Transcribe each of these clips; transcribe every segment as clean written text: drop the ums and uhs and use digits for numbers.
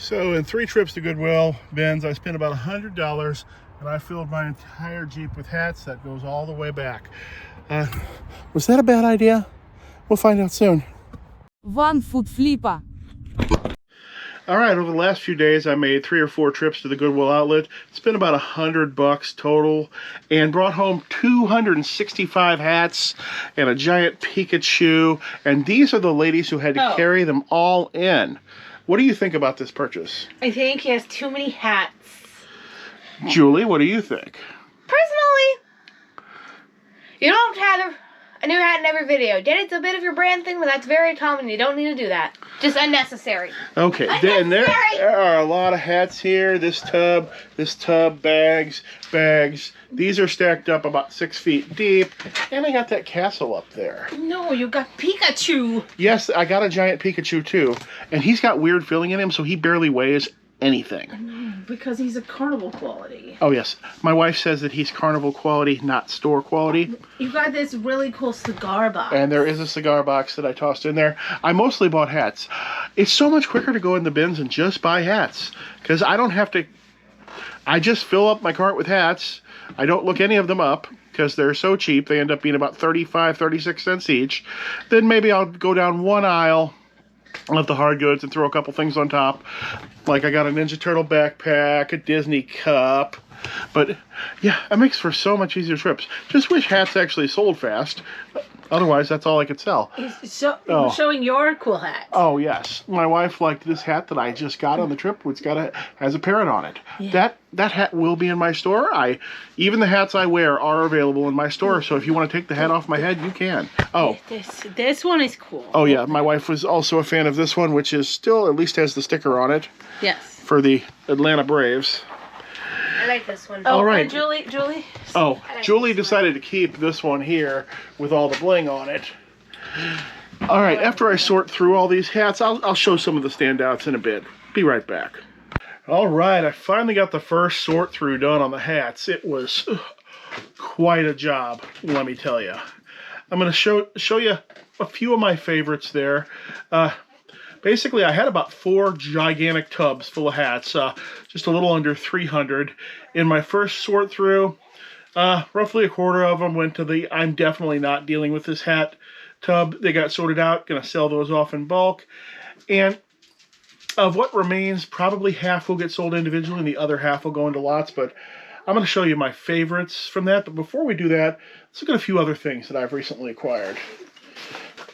So in 3 trips to Goodwill, Ben's, I spent about $100 and I filled my entire Jeep with hats. That goes all the way back. Was that a bad idea? We'll find out soon. One-footflipper. All right, over the last few days, I made 3 or 4 trips to the Goodwill outlet. Spent about $100 total and brought home 265 hats and a giant Pikachu. And these are the ladies who had to carry them all in. What do you think about this purchase? I think he has too many hats. Julie, what do you think? Personally, you don't have to have a new hat in every video. Did it's a bit of your brand thing, but that's very common. You don't need to do that. Just unnecessary. Okay, then there are a lot of hats here. This tub, bags. These are stacked up about 6 feet deep. And I got that castle up there. No, you got Pikachu. Yes, I got a giant Pikachu too. And he's got weird filling in him, so he barely weighs anything. Because he's a carnival quality. Oh yes, my wife says that he's carnival quality, not store quality. You got this really cool cigar box. And there is a cigar box that I tossed in there. I mostly bought hats. It's so much quicker to go in the bins and just buy hats. Because I don't have to... I just fill up my cart with hats. I don't look any of them up because they're so cheap. They end up being about 35, 36 cents each. Then maybe I'll go down one aisle of the hard goods and throw a couple things on top. Like I got a Ninja Turtle backpack, a Disney cup. But yeah, it makes for so much easier trips. Just wish hats actually sold fast. Otherwise, that's all I could sell. Showing your cool hat. Oh yes, my wife liked this hat that I just got on the trip, which has a parrot on it. Yeah. That hat will be in my store. Even the hats I wear are available in my store. So if you want to take the hat off my head, you can. Oh, this one is cool. Oh yeah, my wife was also a fan of this one, which is still at least has the sticker on it. Yes. For the Atlanta Braves. I like this one. All right. Julie. Oh, Julie decided to keep this one here with all the bling on it. All right, after I sort through all these hats, I'll show some of the standouts in a bit. Be right back. All right, I finally got the first sort through done on the hats. It was quite a job, let me tell you. I'm going to show you a few of my favorites there. Basically, I had about 4 gigantic tubs full of hats, just a little under 300. In my first sort through, roughly a quarter of them went to the I'm definitely not dealing with this hat tub. They got sorted out, going to sell those off in bulk. And of what remains, probably half will get sold individually and the other half will go into lots. But I'm going to show you my favorites from that. But before we do that, let's look at a few other things that I've recently acquired.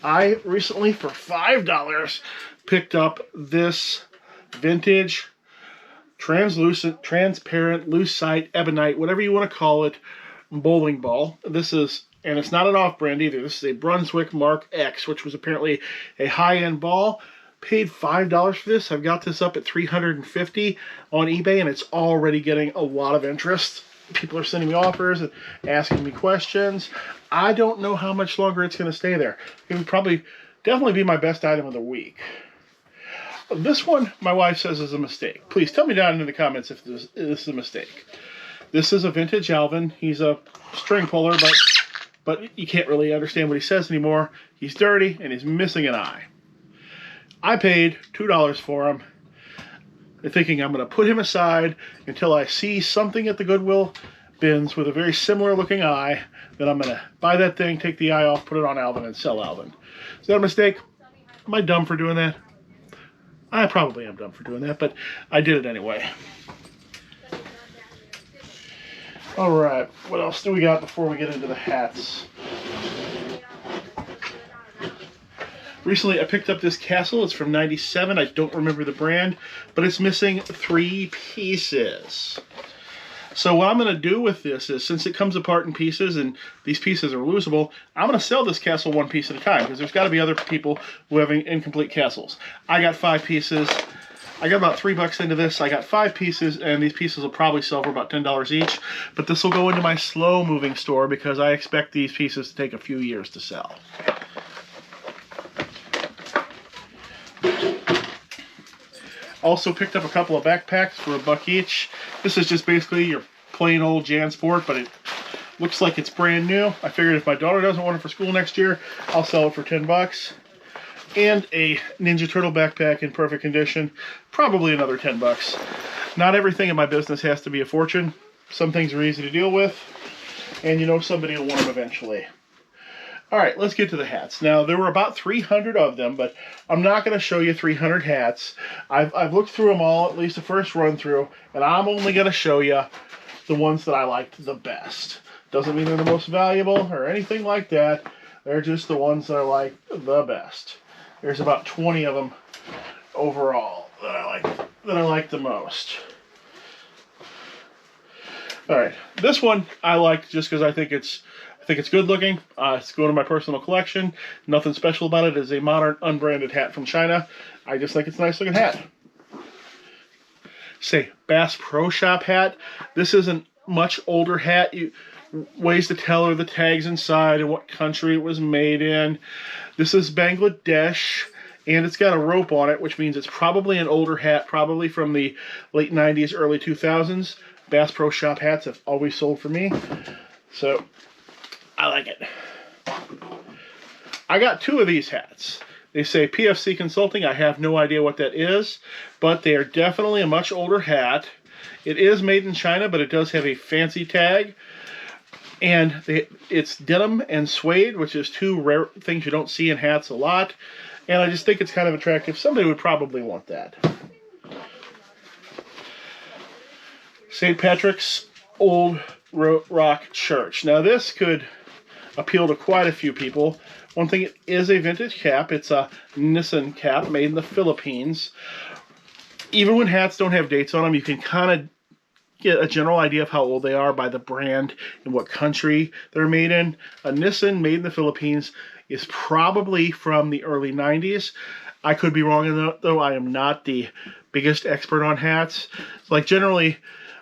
I recently, for $5, picked up this vintage transparent lucite ebonite, whatever you want to call it, bowling ball. This is, and it's not an off-brand either. This is a Brunswick Mark X, which was apparently a high-end ball. Paid $5 for this. I've got this up at $350 on eBay, and it's already getting a lot of interest. People are sending me offers and asking me questions. I don't know how much longer it's going to stay there. It would definitely be my best item of the week. This one, my wife says, is a mistake. Please tell me down in the comments if this is a mistake. This is a vintage Alvin. He's a string puller, but you can't really understand what he says anymore. He's dirty, and he's missing an eye. I paid $2 for him, thinking I'm going to put him aside until I see something at the Goodwill bins with a very similar looking eye. Then I'm going to buy that thing, take the eye off, put it on Alvin, and sell Alvin. Is that a mistake? Am I dumb for doing that? I probably am dumb for doing that, but I did it anyway. All right, what else do we got before we get into the hats? Recently, I picked up this castle. It's from '97. I don't remember the brand, but it's missing 3 pieces. So what I'm going to do with this is, since it comes apart in pieces and these pieces are losable, I'm going to sell this castle 1 piece at a time because there's got to be other people who have incomplete castles. I got 5 pieces. I got about $3 into this. I got 5 pieces, and these pieces will probably sell for about $10 each. But this will go into my slow-moving store because I expect these pieces to take a few years to sell. Also picked up a couple of backpacks for $1 each. This is just basically your plain old JanSport, but it looks like it's brand new. I figured if my daughter doesn't want it for school next year, I'll sell it for $10. and a Ninja Turtle backpack in perfect condition. Probably another 10 bucks. Not everything in my business has to be a fortune. Some things are easy to deal with, and you know somebody will want them eventually. Alright, let's get to the hats. Now, there were about 300 of them, but I'm not going to show you 300 hats. I've looked through them all, at least the first run through, and I'm only going to show you the ones that I liked the best. Doesn't mean they're the most valuable or anything like that. They're just the ones that I like the best. There's about 20 of them overall that I like the most. Alright, this one I liked just because I think it's good looking. It's going to my personal collection. Nothing special about it. It's a modern, unbranded hat from China. I just think it's a nice looking hat. Say, Bass Pro Shop hat. This is a much older hat. Ways to tell are the tags inside and what country it was made in. This is Bangladesh, and it's got a rope on it, which means it's probably an older hat, probably from the late 90s, early 2000s. Bass Pro Shop hats have always sold for me, so I like it. I got 2 of these hats. They say PFC Consulting. I have no idea what that is, but they are definitely a much older hat. It is made in China, but it does have a fancy tag. And it's denim and suede, which is 2 rare things you don't see in hats a lot. And I just think it's kind of attractive. Somebody would probably want that. St. Patrick's Old Rock Church. Now this could appeal to quite a few people. One thing, it is a vintage cap. It's a Nissan cap made in the Philippines. Even when hats don't have dates on them, you can kind of get a general idea of how old they are by the brand and what country they're made in. A Nissan made in the Philippines is probably from the early 90s. I could be wrong though. I am not the biggest expert on hats. Like generally,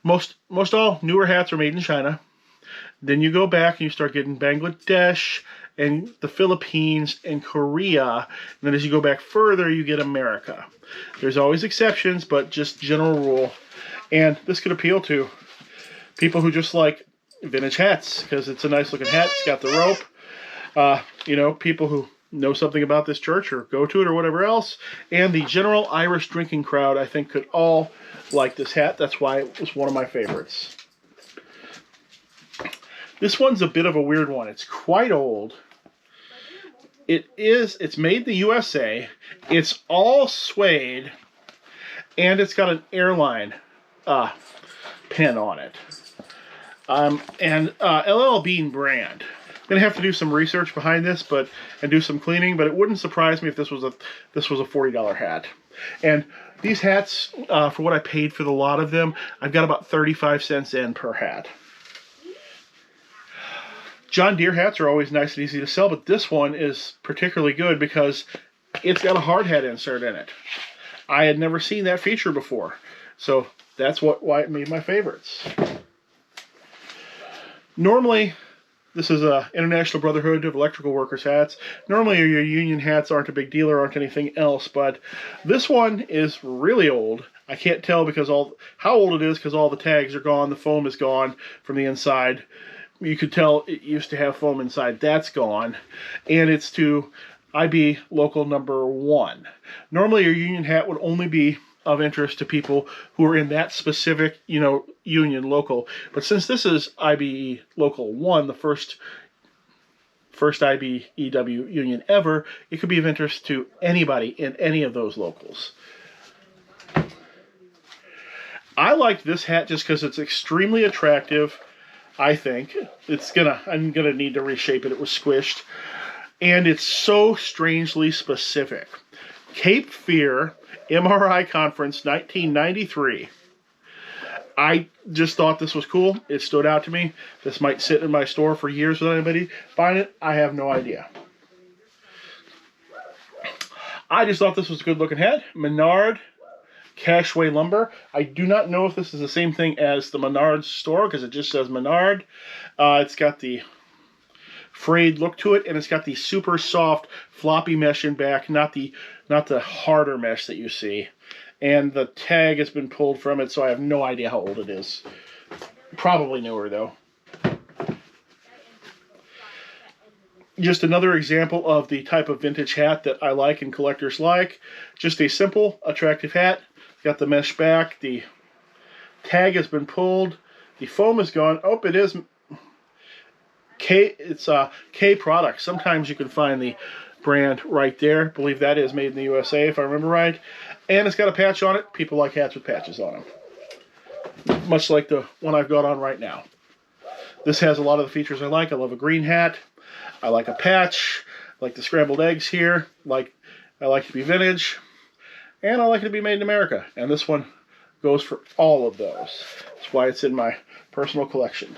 most all newer hats are made in China. Then you go back and you start getting Bangladesh and the Philippines and Korea. And then as you go back further, you get America. There's always exceptions, but just general rule. And this could appeal to people who just like vintage hats because it's a nice looking hat. It's got the rope. You know, people who know something about this church or go to it or whatever else. And the general Irish drinking crowd, I think, could all like this hat. That's why it was one of my favorites. This one's a bit of a weird one. It's quite old. It's made in the USA. It's all suede. And it's got an airline pin on it. And LL Bean brand. I'm gonna have to do some research behind this, and do some cleaning. But it wouldn't surprise me if this was a $40 hat. And these hats, for what I paid for the lot of them, I've got about 35 cents in per hat. John Deere hats are always nice and easy to sell, but this one is particularly good because it's got a hard hat insert in it. I had never seen that feature before, so that's why it made my favorites. Normally, this is a International Brotherhood of Electrical Workers hats. Normally your union hats aren't a big deal or aren't anything else, but this one is really old. I can't tell because how old it is because all the tags are gone, the foam is gone from the inside. You could tell it used to have foam inside. That's gone. And it's to IB local number 1. Normally your union hat would only be of interest to people who are in that specific, union local. But since this is IBE local 1, the first IBEW union ever, it could be of interest to anybody in any of those locals. I like this hat just because it's extremely attractive. I think I'm gonna need to reshape it. It was squished, and it's so strangely specific. Cape Fear MRI Conference 1993. I just thought this was cool. It stood out to me. This might sit in my store for years without anybody buying it. I have no idea. I just thought this was a good looking hat. Menard Cashway Lumber. I do not know if this is the same thing as the Menard store because it just says Menard. It's got the frayed look to it, and it's got the super soft floppy mesh in back, not the harder mesh that you see. And the tag has been pulled from it, so I have no idea how old it is. Probably newer though. Just another example of the type of vintage hat that I like and collectors like. Just a simple, attractive hat. Got the mesh back. The tag has been pulled. The foam is gone. Oh, it is K. It's K Products. Sometimes you can find the brand right there. I believe that is made in the USA, if I remember right. And it's got a patch on it. People like hats with patches on them. Much like the one I've got on right now. This has a lot of the features I like. I love a green hat. I like a patch. I like the scrambled eggs here. I like to be vintage. And I like it to be made in America. And this one goes for all of those. That's why it's in my personal collection.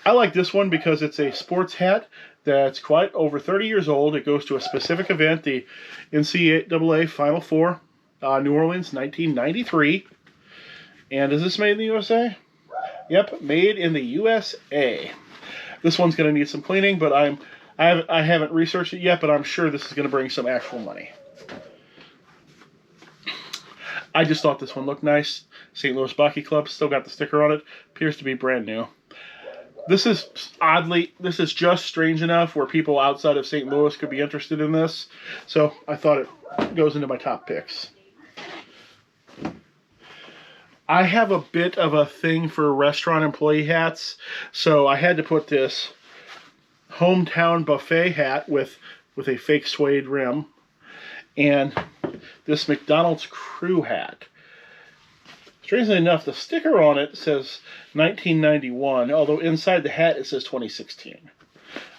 I like this one because it's a sports hat that's quite over 30 years old. It goes to a specific event, the NCAA Final Four, New Orleans, 1993. And is this made in the USA? Yep, made in the USA. This one's going to need some cleaning, but I haven't researched it yet, but I'm sure this is going to bring some actual money. I just thought this one looked nice. St. Louis Hockey Club still got the sticker on it. Appears to be brand new. This is just strange enough where people outside of St. Louis could be interested in this. So I thought it goes into my top picks. I have a bit of a thing for restaurant employee hats, so I had to put this hometown buffet hat with a fake suede rim and this McDonald's crew hat. Strangely enough, the sticker on it says 1991, although inside the hat it says 2016.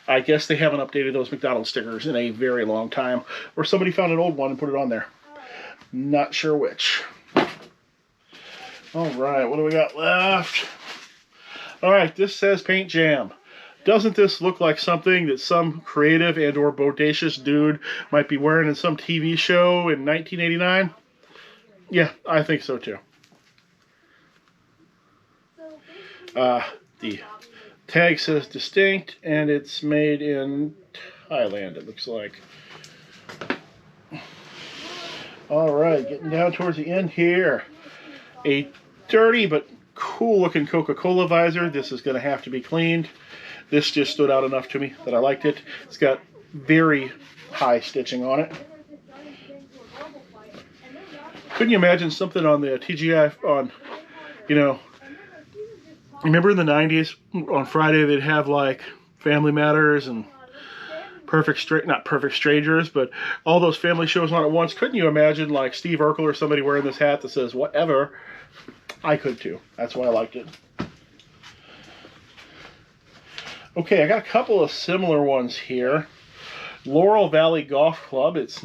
I guess they haven't updated those McDonald's stickers in a very long time, or somebody found an old one and put it on there. Not sure which. All right, what do we got left? All right, this says Paint Jam. Doesn't this look like something that some creative and or bodacious dude might be wearing in some TV show in 1989? Yeah, I think so too. The tag says distinct, and it's made in Thailand, it looks like. All right, getting down towards the end here. A dirty but cool looking Coca-Cola visor. This is going to have to be cleaned. This just stood out enough to me that I liked it. It's got very high stitching on it. Couldn't you imagine something on the TGI on, remember in the 90s on Friday they'd have like Family Matters and not Perfect Strangers, but all those family shows on at once. Couldn't you imagine like Steve Urkel or somebody wearing this hat that says whatever? I could too. That's why I liked it. Okay, I got a couple of similar ones here. Laurel Valley Golf Club. This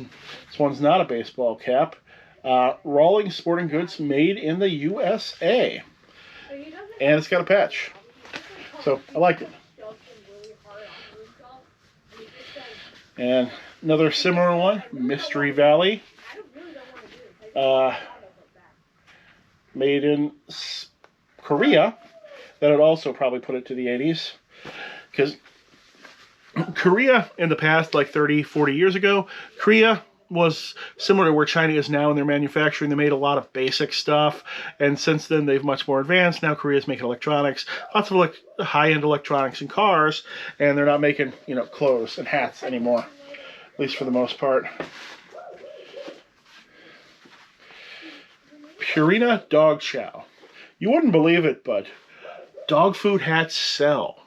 one's not a baseball cap. Rawlings Sporting Goods, made in the USA. And it's got a patch. So I liked it. And another similar one, Mystery Valley. Made in Korea. That would also probably put it to the 80s. Because Korea in the past, like 30, 40 years ago, Korea was similar to where China is now in their manufacturing. They made a lot of basic stuff, and since then they've much more advanced. Now Korea's making electronics, lots of high-end electronics and cars, and they're not making clothes and hats anymore, at least for the most part. Purina Dog Chow. You wouldn't believe it, but dog food hats sell.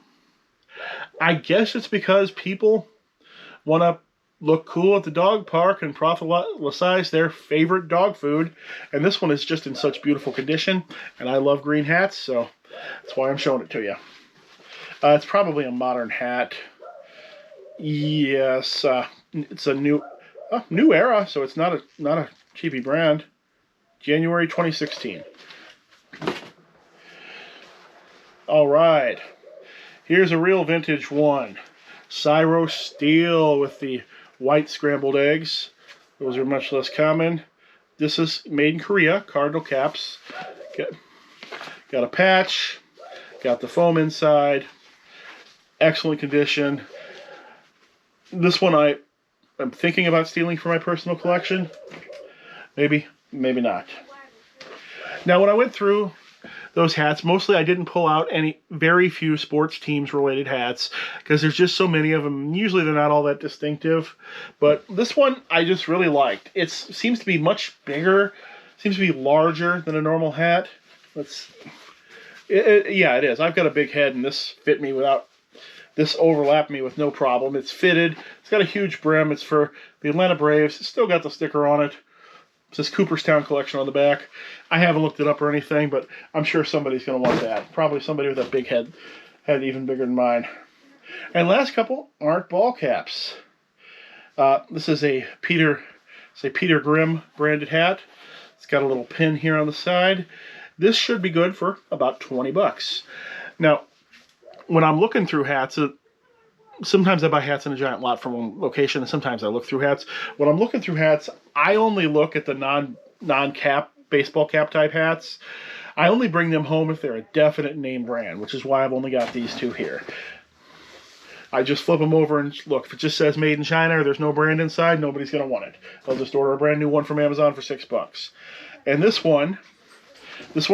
I guess it's because people want to look cool at the dog park and prophesize their favorite dog food. And this one is just in such beautiful condition. And I love green hats, so that's why I'm showing it to you. It's probably a modern hat. Yes, it's a new era, so it's not a cheapy brand. January 2016. All right. Here's a real vintage one. Cyro Steel with the white scrambled eggs. Those are much less common. This is made in Korea. Cardinal caps. Got a patch. Got the foam inside. Excellent condition. This one I'm thinking about stealing for my personal collection. Maybe not. Now when I went through those hats. Mostly I didn't pull out very few sports teams related hats because there's just so many of them. Usually they're not all that distinctive. But this one I just really liked. It seems to be much bigger, seems to be larger than a normal hat. Yeah, it is. I've got a big head and this fit me this overlapped me with no problem. It's fitted. It's got a huge brim. It's for the Atlanta Braves. It's still got the sticker on it. It says Cooperstown Collection on the back. I haven't looked it up or anything, but I'm sure somebody's going to want that. Probably somebody with a big head even bigger than mine. And last couple aren't ball caps. This is a Peter Grimm branded hat. It's got a little pin here on the side. This should be good for about 20 bucks. Now, when I'm looking through hats, sometimes I buy hats in a giant lot from one location, and sometimes I look through hats. When I'm looking through hats, I only look at the non-cap, baseball cap type hats. I only bring them home if they're a definite name brand, which is why I've only got these two here. I just flip them over and look. If it just says made in China or there's no brand inside, nobody's going to want it. They'll just order a brand new one from Amazon for $6. And this one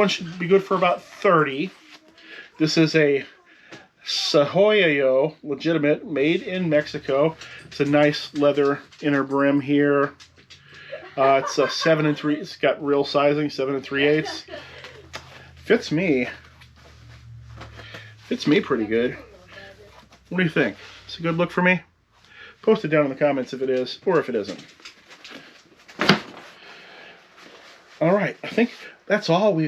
should be good for about 30. This is a Sahoyo, legitimate, made in Mexico. It's a nice leather inner brim here. It's a 7 3. It's got real sizing, 7 3/8. Fits me pretty good. What do you think? It's a good look for me? Post it down in the comments if it is, or if it isn't. All right, I think that's all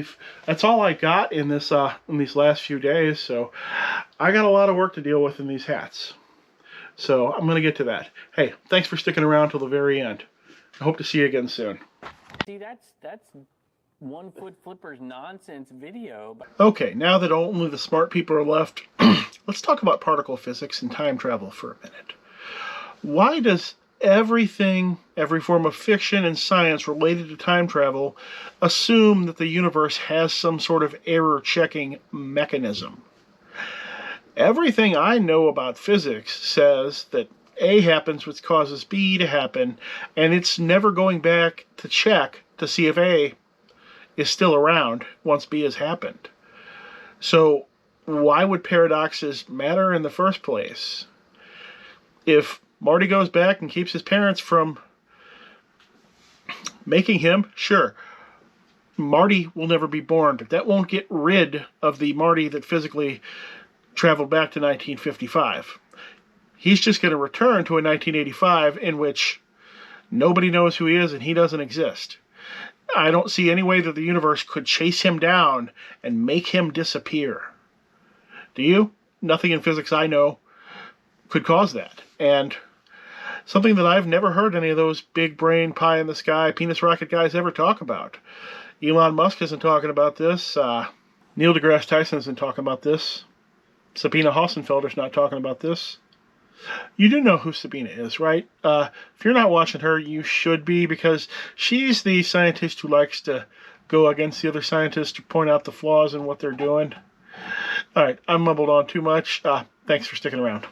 I got in this in these last few days. So I got a lot of work to deal with in these hats. So I'm going to get to that. Hey, thanks for sticking around till the very end. I hope to see you again soon. See, that's One Foot Flipper's nonsense video. Okay, now that only the smart people are left, let's talk about particle physics and time travel for a minute. Why does every form of fiction and science related to time travel assume that the universe has some sort of error-checking mechanism? Everything I know about physics says that A happens which causes B to happen, and it's never going back to check to see if A is still around once B has happened. So why would paradoxes matter in the first place? If Marty goes back and keeps his parents from making him, sure, Marty will never be born, but that won't get rid of the Marty that physically traveled back to 1955. He's just going to return to a 1985 in which nobody knows who he is and he doesn't exist. I don't see any way that the universe could chase him down and make him disappear. Do you? Nothing in physics I know could cause that. And something that I've never heard any of those big brain, pie in the sky, penis rocket guys ever talk about. Elon Musk isn't talking about this. Neil deGrasse Tyson isn't talking about this. Sabina Hassenfelder's not talking about this. You do know who Sabina is, right? If you're not watching her, you should be, because she's the scientist who likes to go against the other scientists to point out the flaws in what they're doing. All right, I mumbled on too much. Thanks for sticking around.